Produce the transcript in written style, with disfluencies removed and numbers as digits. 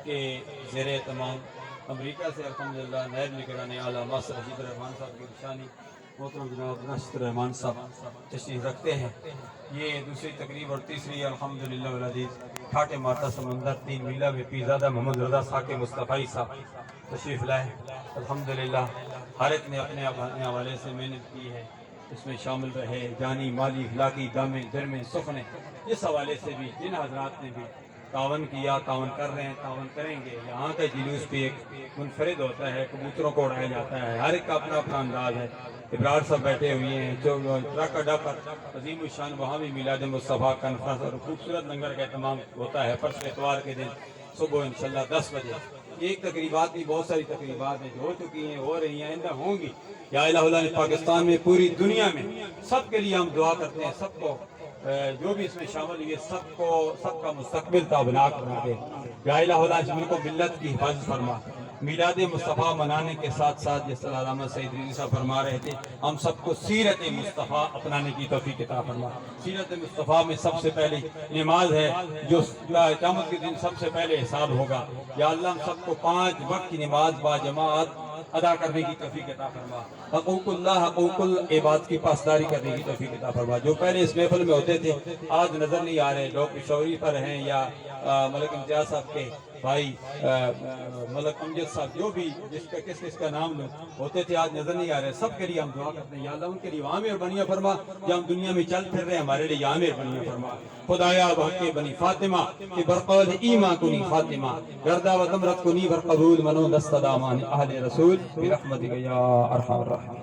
کے زیر اہتمام امریکہ سے الحمدللہ نائب نگران اعلیٰ ماسٹر رشید الرحمان صاحب کی نشانی محترم جناب راشد الرحمان صاحب تشریف رکھتے ہیں۔ یہ دوسری تقریب اور تیسری الحمدللہ والعزیز ٹھاٹے ماتا سمندر 3 میلہ میں پیرزادہ محمد رضا ساکے مصطفی صاحب تشریف لائے۔ الحمدللہ ہر ایک نے اپنے حوالے سے محنت کی ہے، اس میں شامل رہے جانی مالی اخلاقی دامن درمن سخن، اس حوالے سے بھی جن حضرات نے بھی تعاون کیا، تعاون کر رہے ہیں، تعاون کریں گے۔ یہاں کا جلوس بھی ایک منفرد ہوتا ہے، کبوتروں کو اڑایا جاتا ہے، ہر ایک کا اپنا اپنا انداز ہے۔ ابرار صاحب بیٹھے ہوئے ہیں جو ٹرک اڈا پر عظیم الشان وہاں بھی میلاد مصطفیٰ کانفرنس اور خوبصورت لنگر کا اہتمام ہوتا ہے پرسوں اتوار کے دن صبح انشاءاللہ 10 بجے۔ ایک تقریبات نہیں، بہت ساری تقریبات ہیں جو ہو چکی ہیں، ہو رہی ہیں، آئندہ ہوں گی۔ یا الہ اللہ نے پاکستان میں پوری دنیا میں سب کے لیے ہم دعا کرتے ہیں، سب کو جو بھی اس میں شامل ہوئے سب کا مستقبل تابناک بنا دے۔ یا الہ اللہ اس ملک و ملت کی حفاظت فرما۔ میلاد مصطفیٰ منانے کے ساتھ ساتھ جس طرح علامہ سعید رضوی صاحب فرما رہے تھے، ہم سب کو سیرت مصطفیٰ اپنانے کی توفیق عطا فرما۔ سیرت مصطفیٰ میں سب سے پہلے نماز ہے جو قیامت کے دن سب سے پہلے حساب ہوگا۔ یا اللہ ہم سب کو 5 وقت کی نماز با جماعت ادا کرنے کی توفیق عطا فرما۔ حقوق اللہ حقوق العباد کی پاسداری کرنے کی توفیق عطا فرما۔ جو پہلے اس محفل میں ہوتے تھے آج نظر نہیں آ رہے، لوگ پشوری پر ہیں یا ملک امتیاز صاحب کے بھائی ملک امجد صاحب جو بھی کس کا نام لو ہوتے تھے آج نظر نہیں آ رہے، سب کے لیے ہم دعا کرتے ہیں۔ یا اللہ ان کے لیے وہاں مہربانیاں فرما، جہاں ہم دنیا میں چل پھر رہے ہیں ہمارے لیے یہاں مہربانیاں فرما۔ خدایا بحق بنی فاطمہ کہ برقول ایمان کنی خاتمہ گردہ و دمرت کنی برقبول منو دست دامان اہل رسول برحمتک یا ارحم الراحمین۔